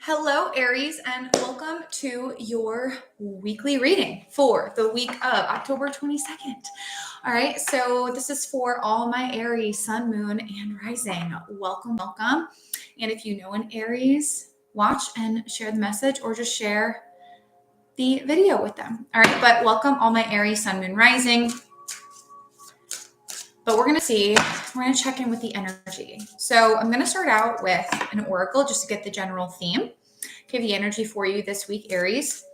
Hello, Aries, and welcome to your weekly reading for the week of October 22nd. All right, so this is for all my Aries, Sun, Moon, and Rising. Welcome, welcome. And if you know an Aries, watch and share the message or just share the video with them. All right, but welcome all my Aries, Sun, Moon, Rising. But we're going to check in with the energy. So I'm going to start out with an oracle just to get the general theme. Okay, the energy for you this week, Aries.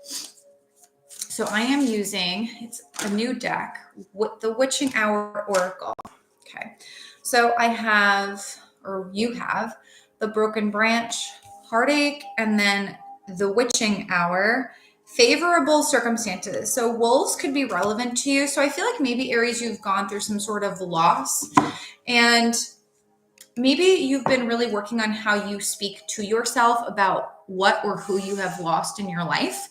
So I am using, it's a new deck, the Witching Hour Oracle. Okay, so I have, or you have, the Broken Branch, Heartache, and then the Witching Hour, Favorable Circumstances. So wolves could be relevant to you. So I feel like maybe, Aries, you've gone through some sort of loss, and maybe you've been really working on how you speak to yourself about what or who you have lost in your life.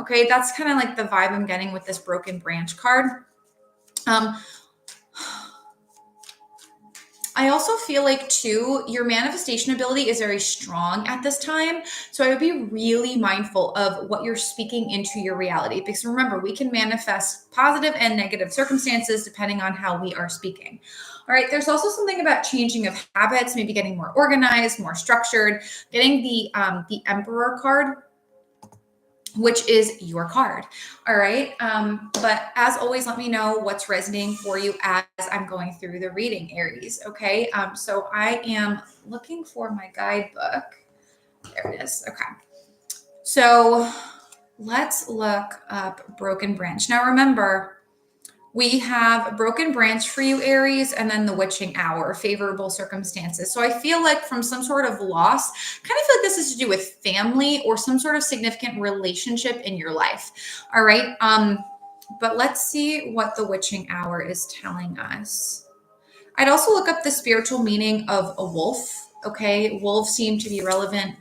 Okay, that's kind of like the vibe I'm getting with this Broken Branch card. I also feel like, too, your manifestation ability is very strong at this time. So I would be really mindful of what you're speaking into your reality. Because remember, we can manifest positive and negative circumstances depending on how we are speaking. All right, there's also something about changing of habits, maybe getting more organized, more structured, getting the Emperor card, which is your card. All right. But as always, let me know what's resonating for you as I'm going through the reading, Aries. Okay. So I am looking for my guidebook. There it is. Okay. So let's look up Broken Branch. Now remember, we have Broken Branch for you, Aries, and then the Witching Hour, Favorable Circumstances. So I feel like from some sort of loss, kind of feel like this is to do with family or some sort of significant relationship in your life. All right. But let's see what the Witching Hour is telling us. I'd also look up the spiritual meaning of a wolf. Okay. Wolves seem to be relevant,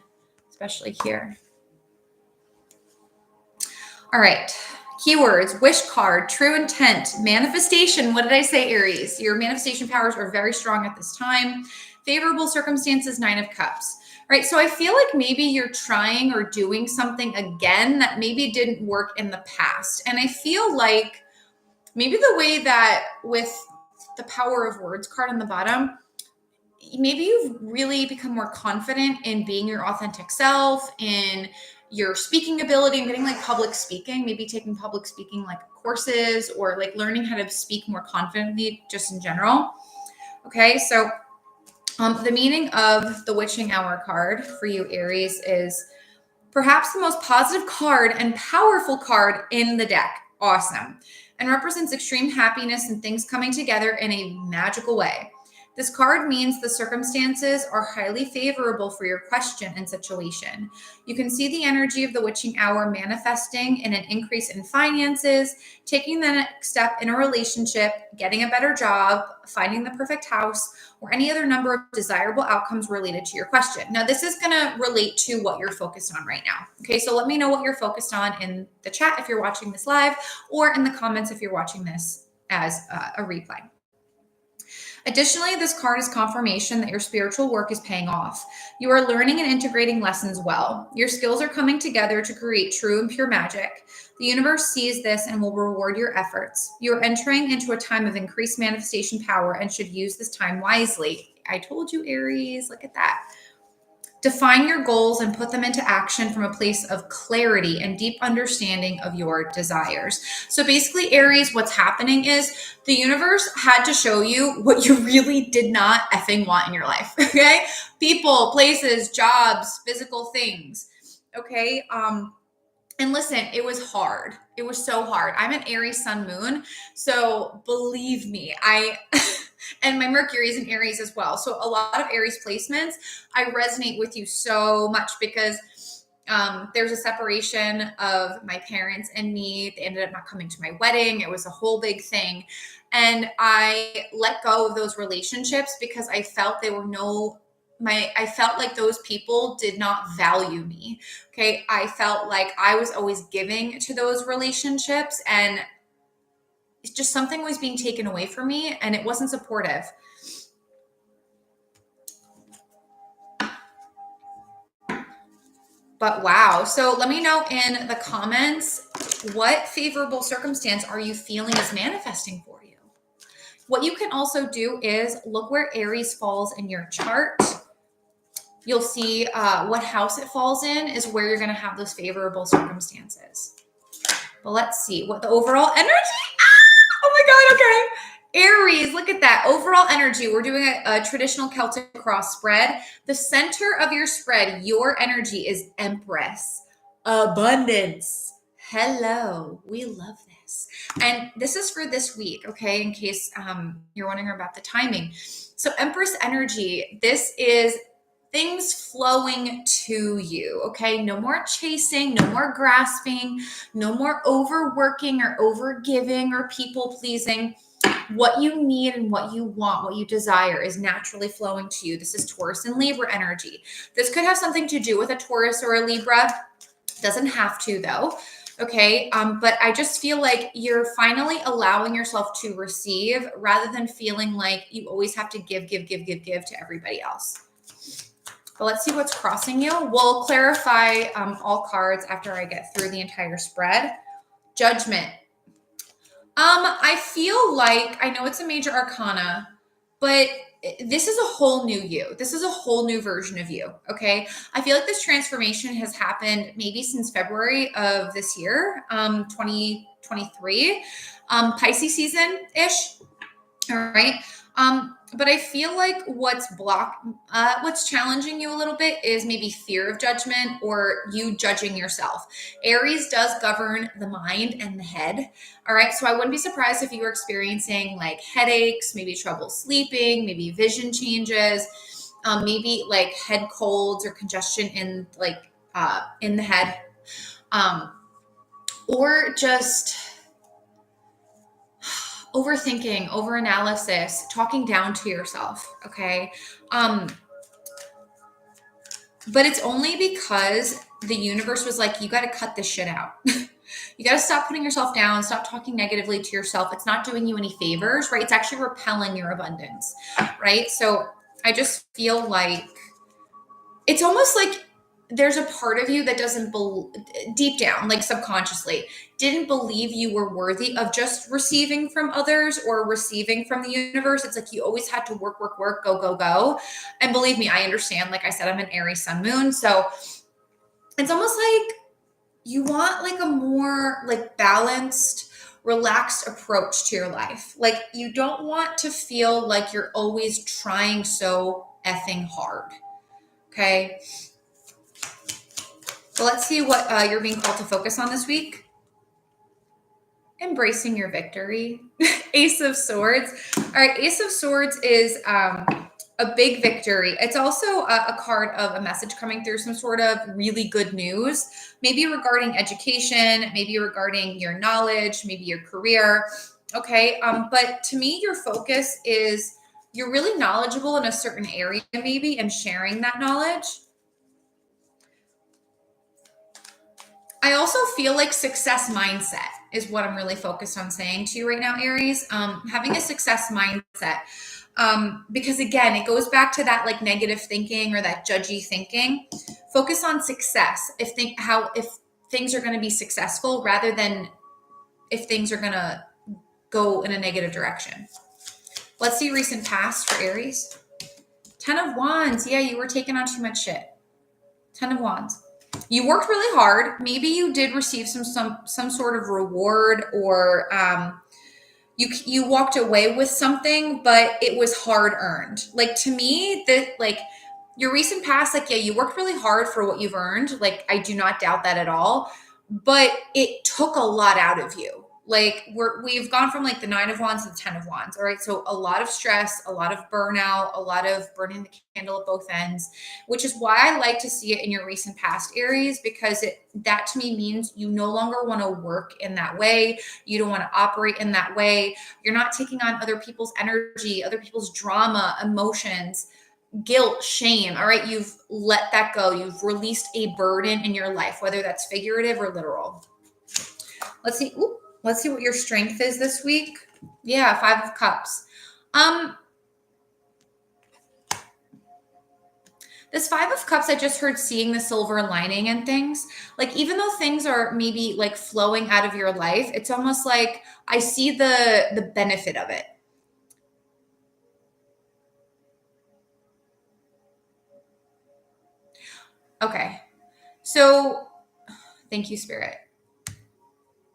especially here. All right. Keywords, wish card, true intent, manifestation. What did I say, Aries? Your manifestation powers are very strong at this time. Favorable circumstances, 9 of Cups. Right. So I feel like maybe you're trying or doing something again that maybe didn't work in the past. And I feel like maybe the way that with the Power of Words card on the bottom, maybe you've really become more confident in being your authentic self, in your speaking ability. I'm getting like public speaking, maybe taking public speaking like courses or like learning how to speak more confidently just in general. Okay, so the meaning of the Witching Hour card for you, Aries, is perhaps the most positive card and powerful card in the deck. Awesome. And represents extreme happiness and things coming together in a magical way. This card means the circumstances are highly favorable for your question and situation. You can see the energy of the Witching Hour manifesting in an increase in finances, taking the next step in a relationship, getting a better job, finding the perfect house, or any other number of desirable outcomes related to your question. Now, this is going to relate to what you're focused on right now. Okay, so let me know what you're focused on in the chat if you're watching this live, or in the comments if you're watching this as a replay. Additionally, this card is confirmation that your spiritual work is paying off. You are learning and integrating lessons well. Your skills are coming together to create true and pure magic. The universe sees this and will reward your efforts. You are entering into a time of increased manifestation power and should use this time wisely. I told you, Aries, look at that. Define your goals and put them into action from a place of clarity and deep understanding of your desires. So basically, Aries, what's happening is the universe had to show you what you really did not effing want in your life, okay? People, places, jobs, physical things, okay? And listen, it was hard. It was so hard. I'm an Aries Sun Moon, so believe me, and my Mercury is in Aries as well. So a lot of Aries placements, I resonate with you so much because there's a separation of my parents and me. They ended up not coming to my wedding. It was a whole big thing. And I let go of those relationships because I felt I felt like those people did not value me. Okay. I felt like I was always giving to those relationships, and it's just something was being taken away from me, and it wasn't supportive. But wow. So let me know in the comments, what favorable circumstance are you feeling is manifesting for you? What you can also do is look where Aries falls in your chart. You'll see what house it falls in is where you're going to have those favorable circumstances. But let's see what the overall energy. Oh my God. Okay. Aries, look at that. Overall energy. We're doing a traditional Celtic cross spread. The center of your spread, your energy is Empress. Abundance. Hello. We love this. And this is for this week, okay? In case you're wondering about the timing. So Empress energy, this is things flowing to you, okay? No more chasing, no more grasping, no more overworking or overgiving or people pleasing. What you need and what you want, what you desire is naturally flowing to you. This is Taurus and Libra energy. This could have something to do with a Taurus or a Libra. Doesn't have to though. Okay. But I just feel like you're finally allowing yourself to receive rather than feeling like you always have to give to everybody else. But let's see what's crossing you. We'll clarify all cards after I get through the entire spread. Judgment. I feel like, I know it's a major arcana, but this is a whole new you. This is a whole new version of you, okay? I feel like this transformation has happened maybe since February of this year, 2023, Pisces season-ish, all right? But I feel like what's challenging you a little bit is maybe fear of judgment or you judging yourself. Aries does govern the mind and the head. All right. So I wouldn't be surprised if you were experiencing like headaches, maybe trouble sleeping, maybe vision changes, maybe like head colds or congestion in the head, or just overthinking, overanalysis, talking down to yourself, okay? But it's only because the universe was like, you got to cut this shit out. You got to stop putting yourself down, stop talking negatively to yourself. It's not doing you any favors, right? It's actually repelling your abundance, right? So I just feel like it's almost like there's a part of you that doesn't deep down, like subconsciously, didn't believe you were worthy of just receiving from others or receiving from the universe. It's like you always had to work, go. And believe me, I understand. Like I said, I'm an Aries sun moon. So it's almost like you want like a more like balanced, relaxed approach to your life. Like you don't want to feel like you're always trying so effing hard. Okay. So let's see what you're being called to focus on this week. Embracing your victory. Ace of Swords. All right. Ace of Swords is a big victory. It's also a card of a message coming through, some sort of really good news, maybe regarding education, maybe regarding your knowledge, maybe your career. Okay. But to me, your focus is you're really knowledgeable in a certain area, maybe, and sharing that knowledge. I also feel like success mindset is what I'm really focused on saying to you right now, Aries. Having a success mindset. Because again, it goes back to that like negative thinking or that judgy thinking. Focus on success. If things are going to be successful rather than if things are going to go in a negative direction. Let's see recent past for Aries. 10 of Wands. Yeah, you were taking on too much shit. 10 of Wands. You worked really hard. Maybe you did receive some sort of reward, or you walked away with something, but it was hard earned. Like to me, that like your recent past, like, yeah, you worked really hard for what you've earned. Like I do not doubt that at all, but it took a lot out of you. Like we've gone from like the 9 of Wands to the 10 of Wands. All right. So a lot of stress, a lot of burnout, a lot of burning the candle at both ends, which is why I like to see it in your recent past, Aries, because that to me means you no longer want to work in that way. You don't want to operate in that way. You're not taking on other people's energy, other people's drama, emotions, guilt, shame. All right. You've let that go. You've released a burden in your life, whether that's figurative or literal. Let's see. Let's see what your strength is this week. Yeah, 5 of Cups. This Five of Cups, I just heard seeing the silver lining and things. Like, even though things are maybe like flowing out of your life, it's almost like I see the benefit of it. Okay. So thank you, Spirit.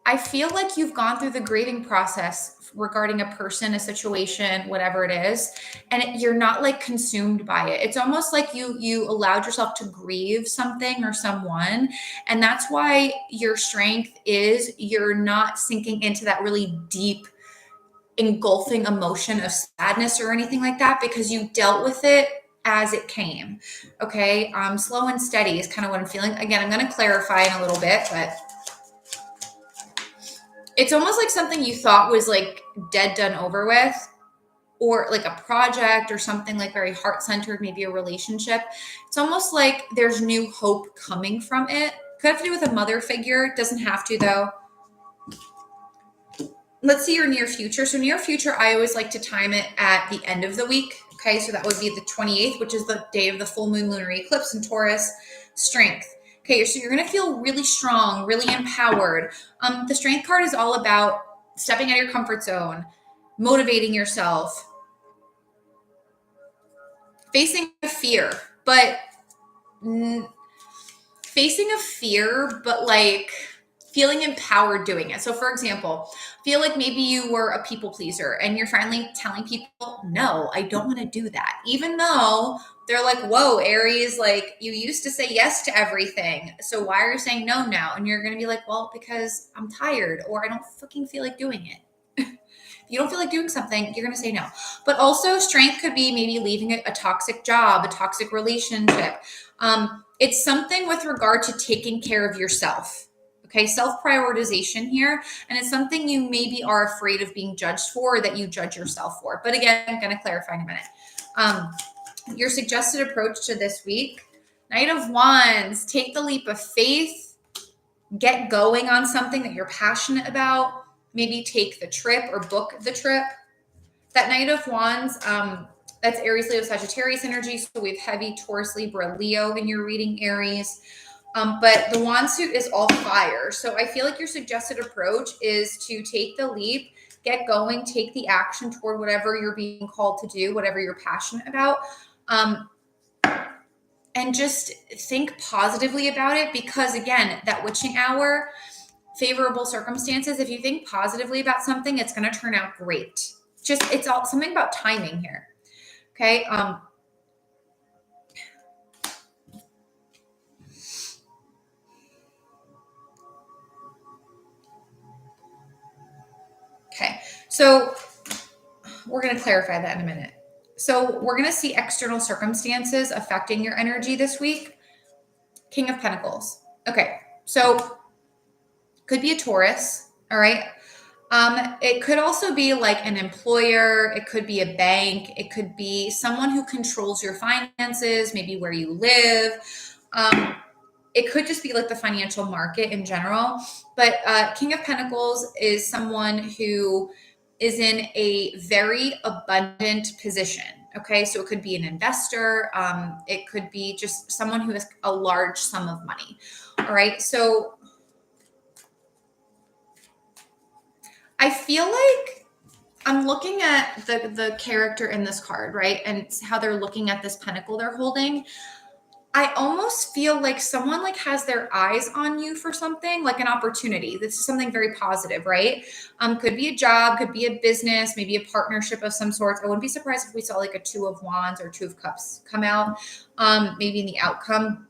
I feel like you've gone through the grieving process regarding a person, a situation, whatever it is, and you're not like consumed by it. It's almost like you allowed yourself to grieve something or someone, and that's why your strength is you're not sinking into that really deep engulfing emotion of sadness or anything like that, because you dealt with it as it came. Okay. Slow and steady is kind of what I'm feeling. Again, I'm going to clarify in a little bit, but it's almost like something you thought was like dead, done, over with, or like a project or something like very heart-centered, maybe a relationship. It's almost like there's new hope coming from it. Could have to do with a mother figure. It doesn't have to, though. Let's see your near future. So near future, I always like to time it at the end of the week. Okay, so that would be the 28th, which is the day of the full moon lunar eclipse in Taurus. Strength. Okay, so you're going to feel really strong, really empowered. The strength card is all about stepping out of your comfort zone, motivating yourself, facing a fear, but like feeling empowered doing it. So for example, feel like maybe you were a people pleaser and you're finally telling people, no, I don't want to do that. Even though they're like, whoa, Aries, like you used to say yes to everything. So why are you saying no now? And you're going to be like, well, because I'm tired or I don't fucking feel like doing it. If you don't feel like doing something, you're going to say no. But also strength could be maybe leaving a toxic job, a toxic relationship. It's something with regard to taking care of yourself. Okay, self-prioritization here. And it's something you maybe are afraid of being judged for, or that you judge yourself for. But again, I'm going to clarify in a minute. Your suggested approach to this week, Knight of Wands, take the leap of faith, get going on something that you're passionate about, maybe take the trip or book the trip. That Knight of Wands, that's Aries, Leo, Sagittarius energy. So we have heavy Taurus, Libra, Leo in your reading, Aries. But the wand suit is all fire. So I feel like your suggested approach is to take the leap, get going, take the action toward whatever you're being called to do, whatever you're passionate about. And just think positively about it, because again, that witching hour, favorable circumstances, if you think positively about something, it's going to turn out great. Just, it's all something about timing here. Okay. Okay, so we're going to clarify that in a minute. So we're going to see external circumstances affecting your energy this week. King of Pentacles. Okay, so could be a Taurus, all right? It could also be like an employer. It could be a bank. It could be someone who controls your finances, maybe where you live. It could just be like the financial market in general. But King of Pentacles is someone who is in a very abundant position. Okay, so it could be an investor. It could be just someone who has a large sum of money. All right, so I feel like I'm looking at the character in this card, right? And how they're looking at this pentacle they're holding. I almost feel like someone like has their eyes on you for something, like an opportunity. This is something very positive, right? Could be a job, could be a business, maybe a partnership of some sort. I wouldn't be surprised if we saw like a Two of Wands or Two of Cups come out, maybe in the outcome.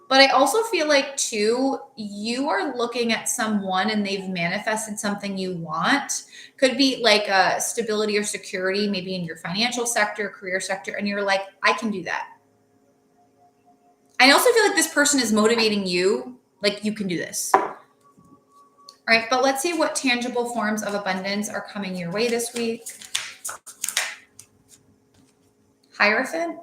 But I also feel like too, you are looking at someone and they've manifested something you want. Could be like a stability or security, maybe in your financial sector, career sector, and you're like, I can do that. I also feel like this person is motivating you, like you can do this. All right, but let's see what tangible forms of abundance are coming your way this week. Hierophant.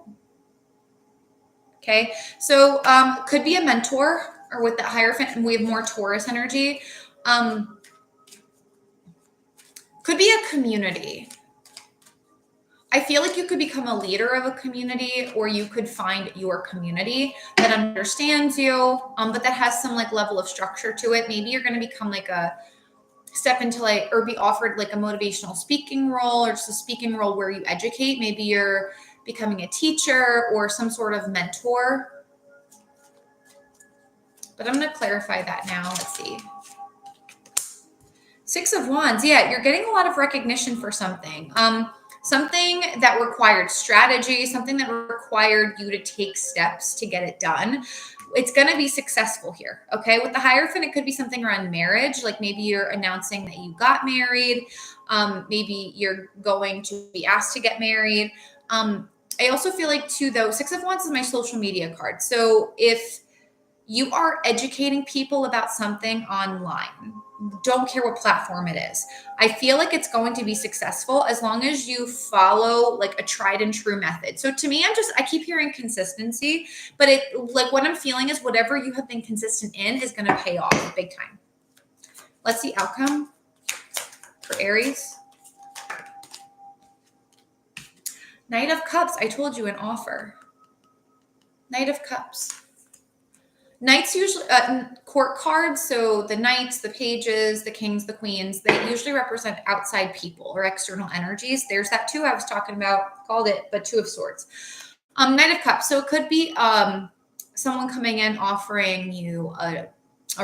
Okay, so could be a mentor, or with the Hierophant, and we have more Taurus energy. Could be a community. I feel like you could become a leader of a community, or you could find your community that understands you, but that has some like level of structure to it. Maybe you're going to become like a step into like, or be offered like a motivational speaking role, or just a speaking role where you educate. Maybe you're becoming a teacher or some sort of mentor. But I'm going to clarify that now. Let's see. 6 of Wands. Yeah, you're getting a lot of recognition for something. Something that required strategy, something that required you to take steps to get it done. It's going to be successful here. Okay. With the Hierophant, it could be something around marriage. Like maybe you're announcing that you got married. Maybe you're going to be asked to get married. I also feel like too, though, 6 of Wands is my social media card. So if you are educating people about something online, don't care what platform it is, I feel like it's going to be successful as long as you follow like a tried and true method. So to me, I keep hearing consistency, but it like what I'm feeling is whatever you have been consistent in is going to pay off big time. Let's see outcome for Aries. Knight of Cups. I told you an offer. Knight of Cups. Knights usually court cards, so the knights, the pages, the kings, the queens, they usually represent outside people or external energies. There's that too I was talking about, called it, but 2 of Swords. Knight of Cups. So it could be someone coming in offering you a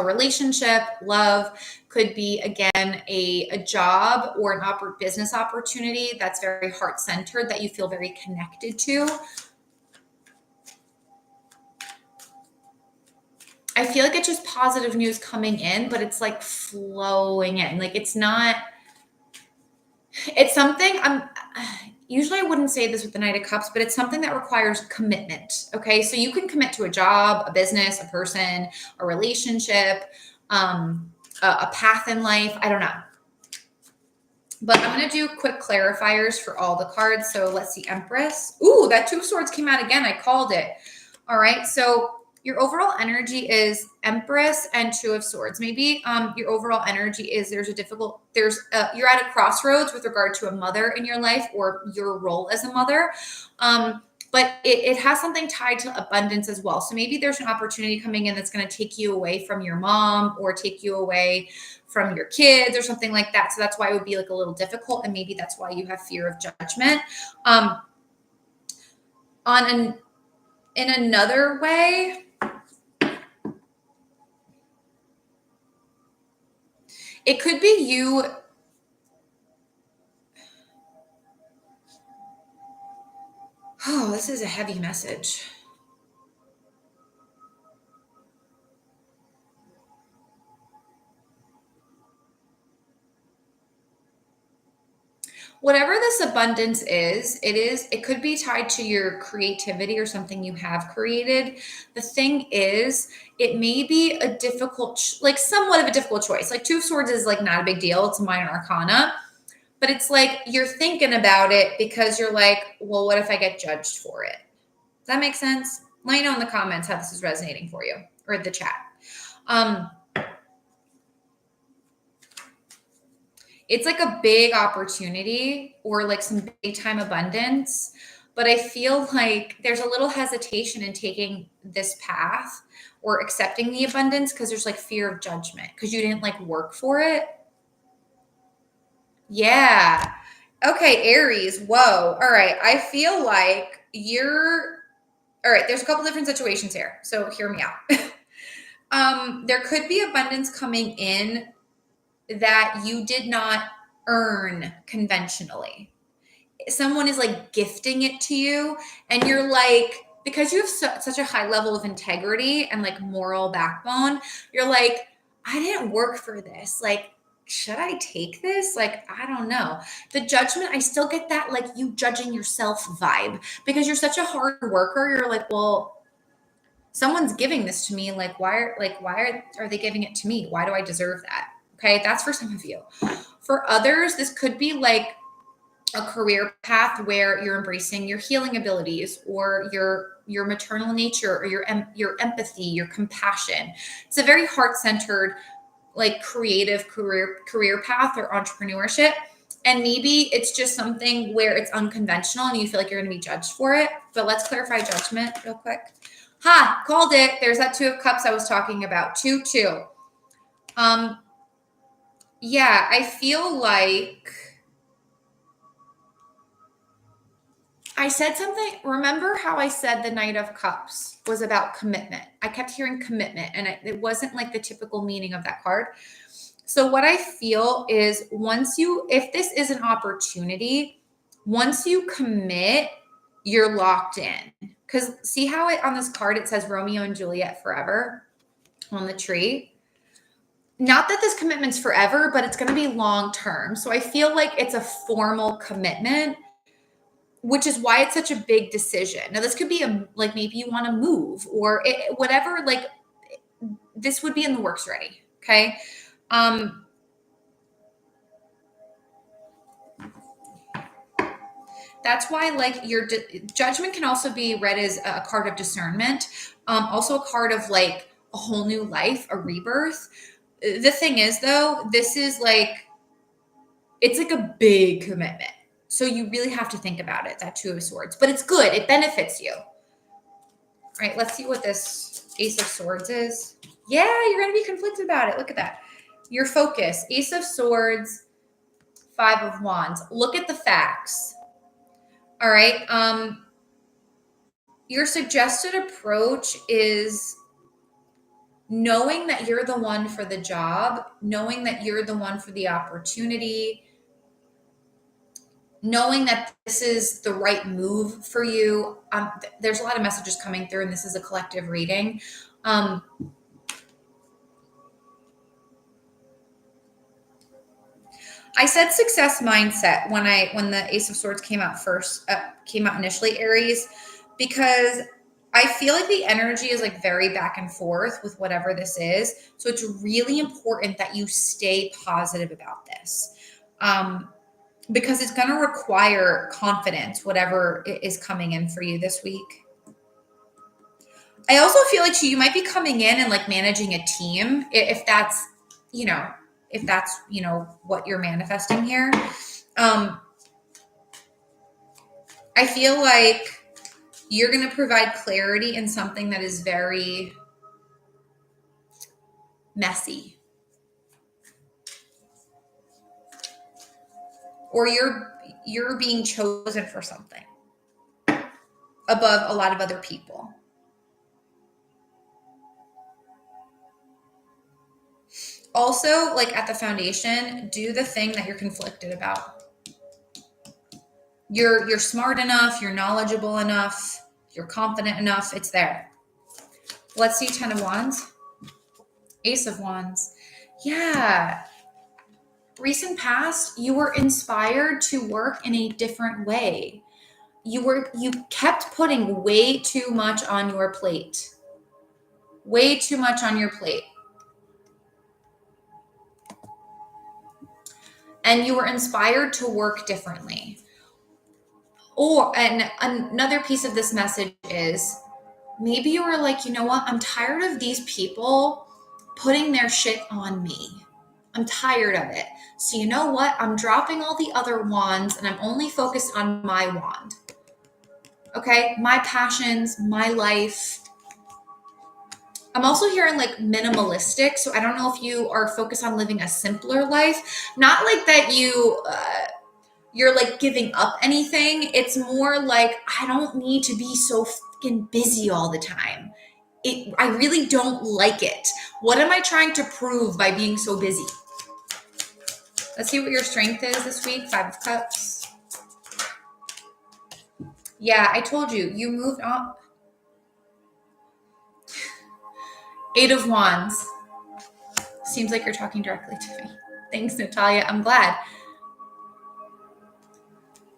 relationship, love. Could be again a job or an business opportunity that's very heart-centered that you feel very connected to. I feel like it's just positive news coming in, but it's like flowing in. Like it's something usually I wouldn't say this with the Knight of Cups, but it's something that requires commitment. Okay. So you can commit to a job, a business, a person, a relationship, a path in life. I don't know. But I'm going to do quick clarifiers for all the cards. So let's see, Empress. Ooh, that 2 of Swords came out again. I called it. All right. So your overall energy is Empress and 2 of Swords. Maybe your overall energy is you're at a crossroads with regard to a mother in your life or your role as a mother. But it has something tied to abundance as well. So maybe there's an opportunity coming in that's going to take you away from your mom or take you away from your kids or something like that. So that's why it would be like a little difficult. And maybe that's why you have fear of judgment. In another way, it could be you. Oh, this is a heavy message. Whatever this abundance is, it could be tied to your creativity or something you have created. The thing is, it may be a difficult, like somewhat of a difficult choice. Like 2 of Swords is like not a big deal. It's a minor arcana, but it's like you're thinking about it because you're like, well, what if I get judged for it? Does that make sense? Let me know in the comments how this is resonating for you or the chat. It's like a big opportunity or like some big time abundance, but I feel like there's a little hesitation in taking this path or accepting the abundance because there's like fear of judgment because you didn't like work for it. Yeah. Okay, Aries. Whoa. All right. I feel like all right. There's a couple different situations here. So hear me out. There could be abundance coming in that you did not earn conventionally. Someone is like gifting it to you, and you're like, because you have such a high level of integrity and like moral backbone, you're like, I didn't work for this. Like, should I take this? Like, I don't know. The judgment, I still get that like you judging yourself vibe because you're such a hard worker. You're like, well, someone's giving this to me. Like, why are they giving it to me? Why do I deserve that? Okay, that's for some of you. For others, this could be like a career path where you're embracing your healing abilities or your maternal nature or your empathy, your compassion. It's a very heart-centered, like creative career path or entrepreneurship. And maybe it's just something where it's unconventional and you feel like you're going to be judged for it. But let's clarify judgment real quick. Ha, called it. There's that 2 of Cups I was talking about. 2, 2. Yeah, I feel like I said something. Remember how I said the Knight of Cups was about commitment? I kept hearing commitment, and it wasn't like the typical meaning of that card. So what I feel is if this is an opportunity, once you commit, you're locked in. Because see how on this card it says Romeo and Juliet forever on the tree? Not that this commitment's forever, but it's going to be long term. So I feel like it's a formal commitment, which is why it's such a big decision. Now, this could be like maybe you want to move or whatever, like this would be in the works already. Okay. That's why like your judgment can also be read as a card of discernment. Also a card of like a whole new life, a rebirth. The thing is though, this is like, it's like a big commitment. So you really have to think about it, that 2 of Swords, but it's good. It benefits you. All right, let's see what this Ace of Swords is. Yeah, you're going to be conflicted about it. Look at that. Your focus, Ace of Swords, 5 of Wands. Look at the facts. All right. Your suggested approach is knowing that you're the one for the job, knowing that you're the one for the opportunity, knowing that this is the right move for you. There's a lot of messages coming through, and this is a collective reading. I said success mindset when the Ace of Swords came out initially, Aries, because I feel like the energy is like very back and forth with whatever this is. So it's really important that you stay positive about this. Because it's going to require confidence, whatever is coming in for you this week. I also feel like you might be coming in and like managing a team if that's what you're manifesting here. I feel like you're going to provide clarity in something that is very messy. Or you're being chosen for something above a lot of other people. Also, like at the foundation, do the thing that you're conflicted about. You're smart enough, you're knowledgeable enough, you're confident enough, it's there. Let's see 10 of Wands. Ace of Wands. Yeah. Recent past, you were inspired to work in a different way. You kept putting way too much on your plate. Way too much on your plate. And you were inspired to work differently. And another piece of this message is maybe you were like, you know what? I'm tired of these people putting their shit on me. I'm tired of it. So you know what? I'm dropping all the other wands and I'm only focused on my wand. Okay? My passions, my life. I'm also hearing like minimalistic. So I don't know if you are focused on living a simpler life. Not like that you're like giving up anything. It's more like, I don't need to be so fucking busy all the time. I really don't like it. What am I trying to prove by being so busy? Let's see what your strength is this week. 5 of Cups. Yeah, I told you, you moved on. 8 of Wands. Seems like you're talking directly to me. Thanks, Natalia. I'm glad.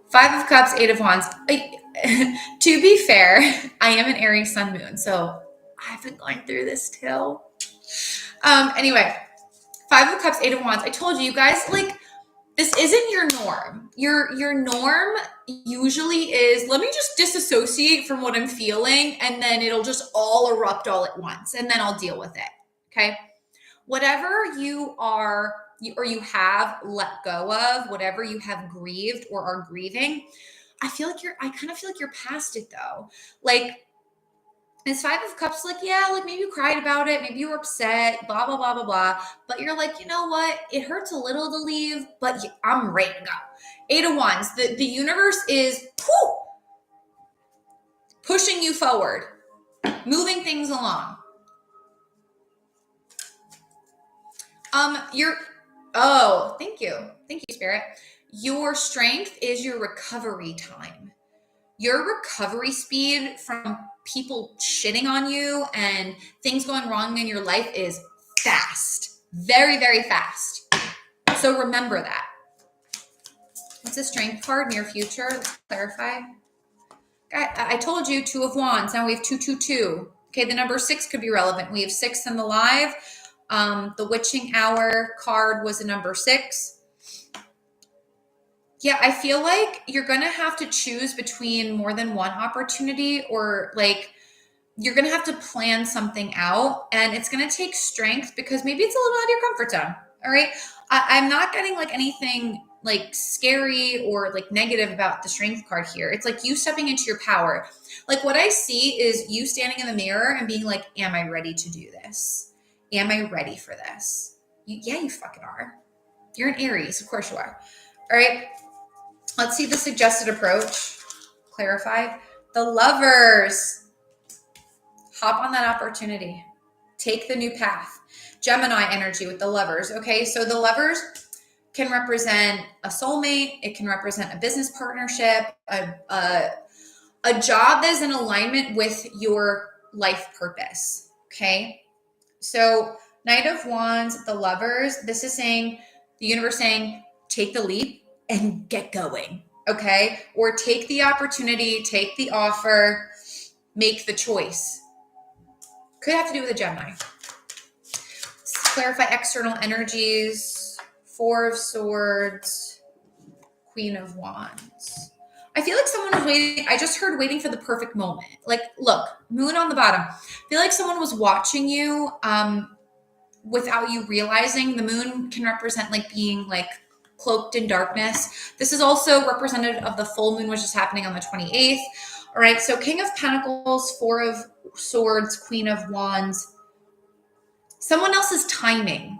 5 of Cups, 8 of Wands. To be fair, I am an Aries Sun Moon, so I've been going through this too. Anyway, 5 of Cups, 8 of Wands. I told you guys, like, this isn't your norm. Your norm usually is, let me just disassociate from what I'm feeling, and then it'll just all erupt all at once, and then I'll deal with it, okay? Whatever you are, or you have let go of, whatever you have grieved or are grieving, I kind of feel like you're past it though. Like, it's Five of Cups, like, yeah, like maybe you cried about it, maybe you were upset, blah, blah, blah, blah, blah. But you're like, you know what? It hurts a little to leave, but I'm ready to go. Eight of Wands, the universe is pushing you forward, moving things along. Thank you. Thank you, Spirit. Your strength is your recovery time. Your recovery speed from people shitting on you and things going wrong in your life is fast. Very, very fast. So remember that. What's the strength card? Near future. Let's clarify. I told you 2 of Wands. Now we have 222. Okay, the number 6 could be relevant. We have 6 in the live. The Witching Hour card was a number 6. Yeah, I feel like you're going to have to choose between more than one opportunity, or like you're going to have to plan something out, and it's going to take strength because maybe it's a little out of your comfort zone. All right. I'm not getting like anything like scary or like negative about the strength card here. It's like you stepping into your power. Like what I see is you standing in the mirror and being like, am I ready to do this? Am I ready for this? Yeah, you fucking are. You're an Aries. Of course you are. All right. Let's see the suggested approach. Clarify. The Lovers. Hop on that opportunity. Take the new path. Gemini energy with the Lovers. Okay, so the Lovers can represent a soulmate. It can represent a business partnership, a job that is in alignment with your life purpose. Okay, so Knight of Wands, the Lovers. This is saying, the universe saying, take the leap and get going, okay? Or take the opportunity, take the offer, make the choice. Could have to do with a Gemini. Let's clarify external energies. 4 of Swords, Queen of Wands. I feel like someone was waiting. I just heard waiting for the perfect moment. Like, look, Moon on the bottom. I feel like someone was watching you without you realizing. The Moon can represent like being like cloaked in darkness. This is also representative of the full moon, which is happening on the 28th. All right, so King of Pentacles, 4 of Swords, Queen of Wands. Someone else's timing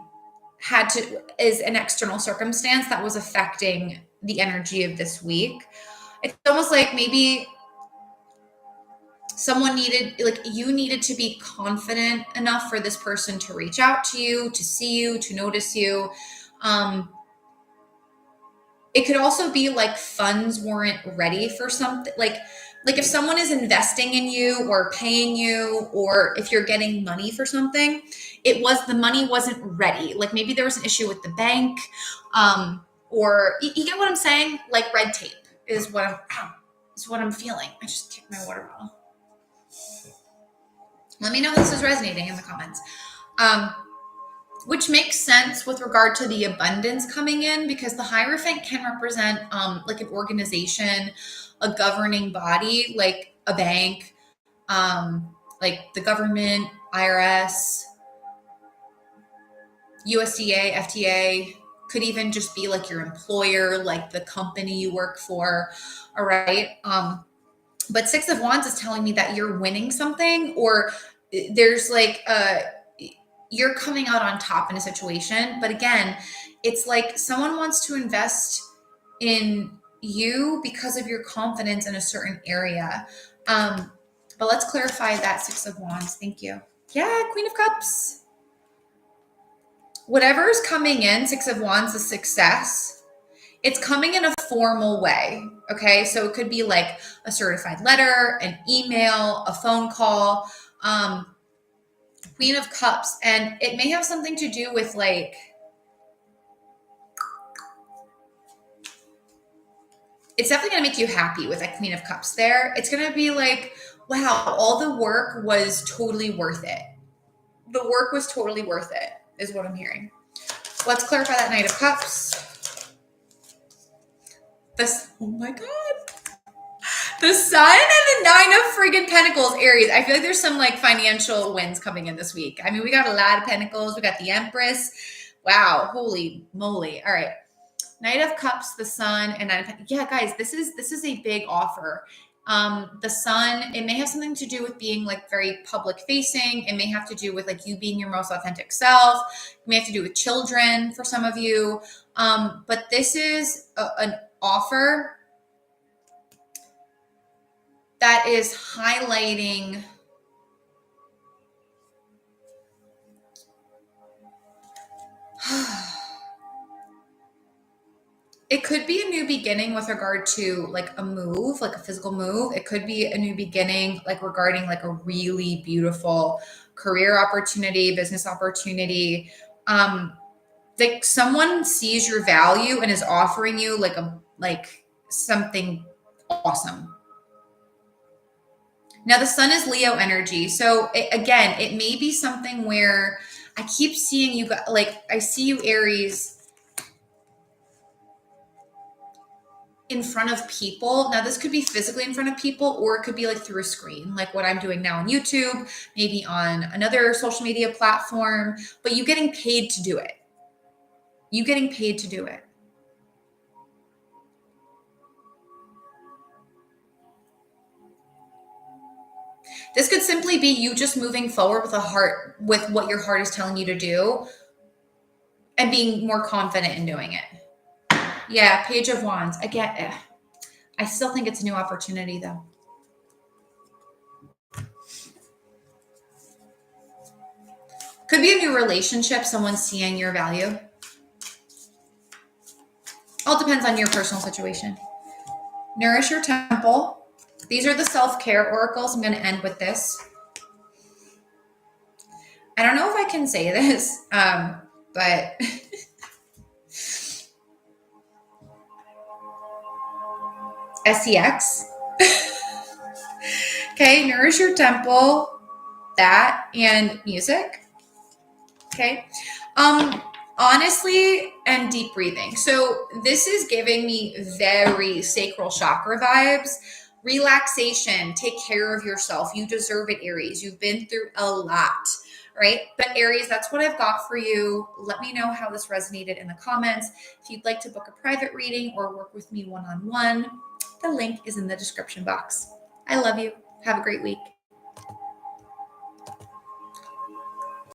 is an external circumstance that was affecting the energy of this week. It's almost like maybe someone you needed to be confident enough for this person to reach out to you, to see you, to notice you. It could also be like funds weren't ready for something. Like if someone is investing in you or paying you, or if you're getting money for something, the money wasn't ready. Like maybe there was an issue with the bank, or you get what I'm saying? Like red tape is what I'm feeling. I just kicked my water bottle. Let me know if this is resonating in the comments. Which makes sense with regard to the abundance coming in, because the Hierophant can represent like an organization, a governing body, like a bank, like the government, IRS, USDA, FDA. Could even just be like your employer, like the company you work for. All right. But 6 of Wands is telling me that you're winning something, or there's like you're coming out on top in a situation. But again, it's like someone wants to invest in you because of your confidence in a certain area. But let's clarify that 6 of Wands. Thank you. Yeah, Queen of Cups. Whatever is coming in, 6 of Wands, is success. It's coming in a formal way. Okay, so it could be like a certified letter, an email, a phone call. Queen of Cups, and it may have something to do with like, it's definitely going to make you happy with that Queen of Cups there. It's going to be like, wow, all the work was totally worth it. The work was totally worth it, is what I'm hearing. Let's clarify that Knight of Cups. Oh my God. The sun and the 9 of friggin' pentacles, Aries. I feel like there's some like financial wins coming in this week. I mean, we got a lot of pentacles. We got the Empress. Wow. Holy moly. All right. Knight of Cups, the sun, and 9 of Pentacles. Yeah, guys, this is a big offer. The sun, it may have something to do with being like very public facing. It may have to do with like you being your most authentic self. It may have to do with children for some of you. But this is an offer that is highlighting it could be a new beginning with regard to like a move, like a physical move. It could be a new beginning, like regarding like a really beautiful career opportunity, business opportunity. Like someone sees your value and is offering you like something awesome. Now the sun is Leo energy. So again, it may be something where I keep seeing you like, I see you Aries in front of people. Now this could be physically in front of people, or it could be like through a screen, like what I'm doing now on YouTube, maybe on another social media platform, but you getting paid to do it. You getting paid to do it. This could simply be you just moving forward with a heart, with what your heart is telling you to do and being more confident in doing it. Yeah, Page of Wands. Again, I still think it's a new opportunity though. Could be a new relationship, someone seeing your value. All depends on your personal situation. Nourish your temple. These are the self-care oracles. I'm going to end with this. I don't know if I can say this, but SEX. Okay, nourish your temple, that, and music. Okay. Honestly, and deep breathing. So this is giving me very sacral chakra vibes. Relaxation, take care of yourself. You deserve it, Aries. You've been through a lot, right? But Aries, that's what I've got for you. Let me know how this resonated in the comments. If you'd like to book a private reading or work with me one-on-one, the link is in the description box. I love you. Have a great week.